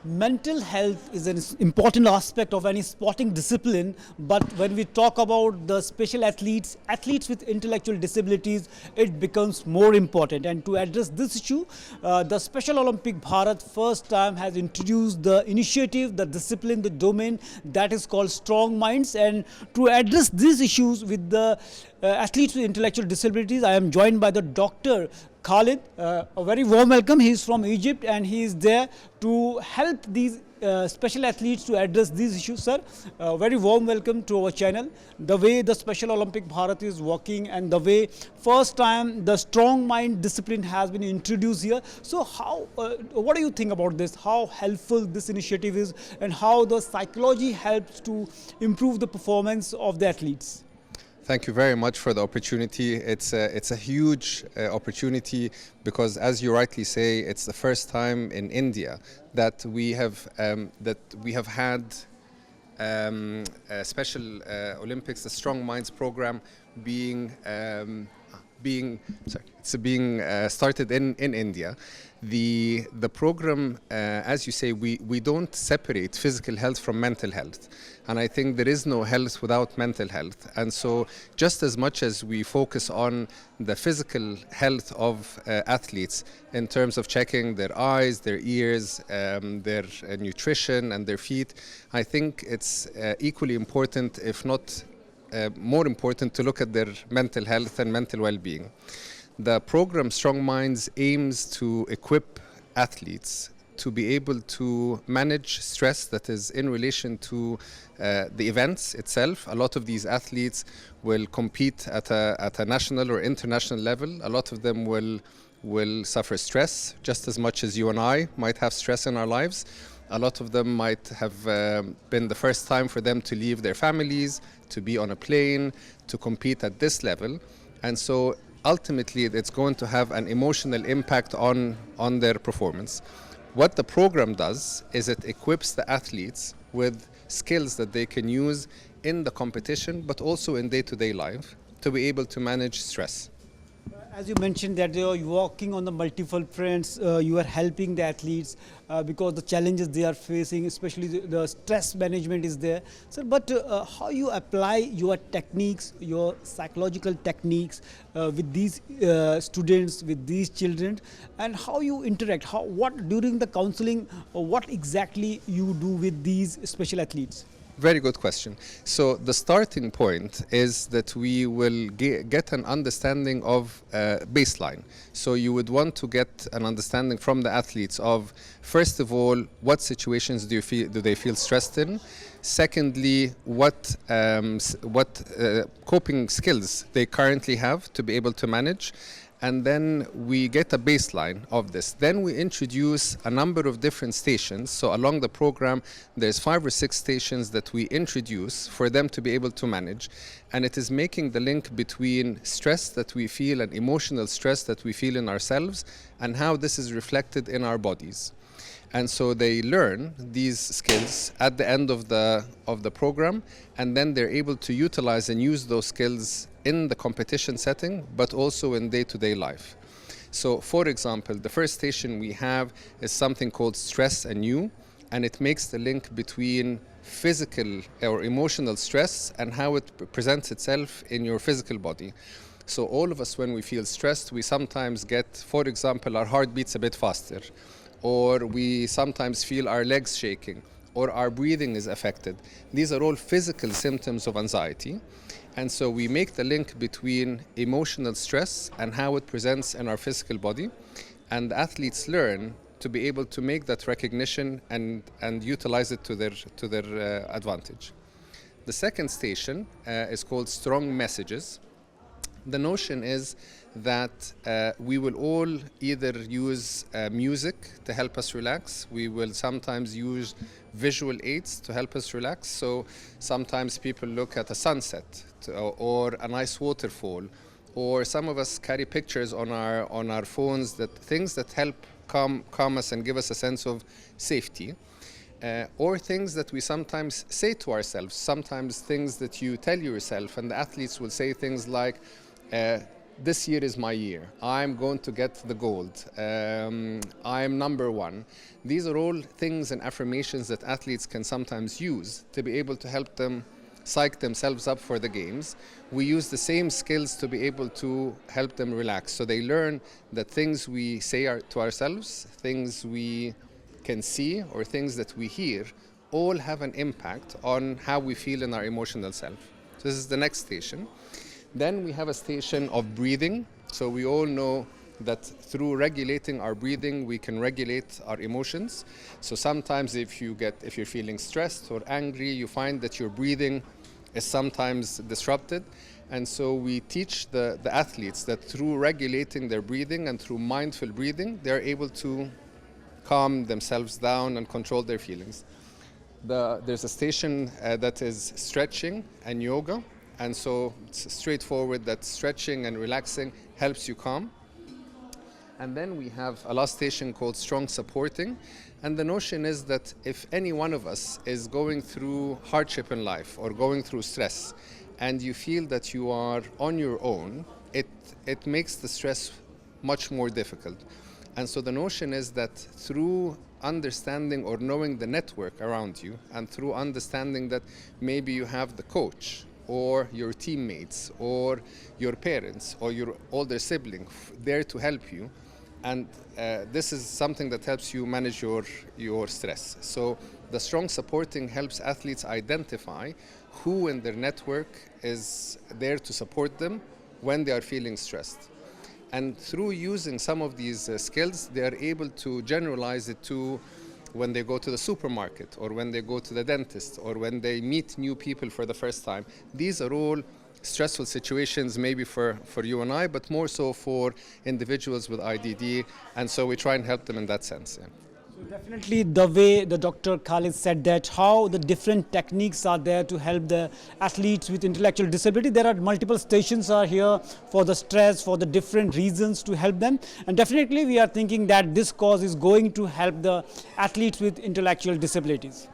mental health is an important aspect of any sporting discipline, but when we talk about the special athletes, athletes with intellectual disabilities, it becomes more important. And to address this issue, the Special Olympic Bharat first time has introduced the initiative, the discipline, the domain that is called Strong Minds. And to address these issues with the athletes with intellectual disabilities, I am joined by the Dr. Khalid. A very warm welcome. He is from Egypt and he is there to help these special athletes to address these issues. Sir, very warm welcome to our channel. The way the Special Olympic Bharat is working and the way first time the strong mind discipline has been introduced here. So how, what do you think about this? How helpful this initiative is and how the psychology helps to improve the performance of the athletes? Thank you very much for the opportunity. It's a huge opportunity because, as you rightly say, it's the first time in India that we have had a Special Olympics, the Strong Minds program, being started in India. The program, as you say, we don't separate physical health from mental health, and I think there is no health without mental health. And so, just as much as we focus on the physical health of athletes in terms of checking their eyes, their ears, their nutrition, and their feet, I think it's equally important, if not more important, to look at their mental health and mental well-being. The program Strong Minds aims to equip athletes to be able to manage stress that is in relation to the events itself. A lot of these athletes will compete at a national or international level. A lot of them will suffer stress just as much as you and I might have stress in our lives. A lot of them might have been the first time for them to leave their families, to be on a plane, to compete at this level. And so ultimately it's going to have an emotional impact on their performance. What the program does is it equips the athletes with skills that they can use in the competition, but also in day-to-day life, to be able to manage stress. As you mentioned that you are working on the multiple fronts, you are helping the athletes because the challenges they are facing, especially the stress management is there. So, but how you apply your techniques, your psychological techniques with these students, with these children, and how you interact, what during the counseling, what exactly you do with these special athletes? Very good question. So the starting point is that we will get an understanding of baseline. So you would want to get an understanding from the athletes of, first of all, what situations do they feel stressed in? Secondly, what coping skills they currently have to be able to manage. And then we get a baseline of this. Then we introduce a number of different stations. So along the program, there's 5 or 6 stations that we introduce for them to be able to manage. And it is making the link between stress that we feel and emotional stress that we feel in ourselves and how this is reflected in our bodies. And so they learn these skills at the end of the program, and then they're able to utilize and use those skills in the competition setting, but also in day-to-day life. So, for example, the first station we have is something called Stress and You, and it makes the link between physical or emotional stress and how it presents itself in your physical body. So all of us, when we feel stressed, we sometimes get, for example, our heart beats a bit faster, or we sometimes feel our legs shaking, or our breathing is affected. These are all physical symptoms of anxiety. And so we make the link between emotional stress and how it presents in our physical body. And athletes learn to be able to make that recognition and utilize it to their advantage. The second station is called Strong Messages. The notion is that we will all either use music to help us relax. We will sometimes use visual aids to help us relax. So sometimes people look at a sunset or a nice waterfall, or some of us carry pictures on our phones, that things that help calm us and give us a sense of safety. Or things that we sometimes say to ourselves, sometimes things that you tell yourself, and the athletes will say things like, this year is my year. I'm going to get the gold. I'm number one. These are all things and affirmations that athletes can sometimes use to be able to help them psych themselves up for the games. We use the same skills to be able to help them relax. So they learn that things we say to ourselves, things we can see, or things that we hear, all have an impact on how we feel in our emotional self. So this is the next station. Then we have a station of breathing. So we all know that through regulating our breathing, we can regulate our emotions. So sometimes if you're feeling stressed or angry, you find that your breathing is sometimes disrupted. And so we teach the athletes that through regulating their breathing and through mindful breathing, they're able to calm themselves down and control their feelings. There's a station that is stretching and yoga. And so it's straightforward that stretching and relaxing helps you calm. And then we have a last station called strong supporting. And the notion is that if any one of us is going through hardship in life or going through stress, and you feel that you are on your own, it makes the stress much more difficult. And so the notion is that through understanding or knowing the network around you, and through understanding that maybe you have the coach or your teammates or your parents or your older sibling there to help you, and this is something that helps you manage your stress. So the strong supporting helps athletes identify who in their network is there to support them when they are feeling stressed. And through using some of these skills, they are able to generalize it to when they go to the supermarket, or when they go to the dentist, or when they meet new people for the first time. These are all stressful situations, maybe for you and I, but more so for individuals with IDD, and so we try and help them in that sense. Yeah. So definitely the way the Dr. Khalid said that how the different techniques are there to help the athletes with intellectual disability. There are multiple stations are here for the stress, for the different reasons to help them. And definitely we are thinking that this cause is going to help the athletes with intellectual disabilities.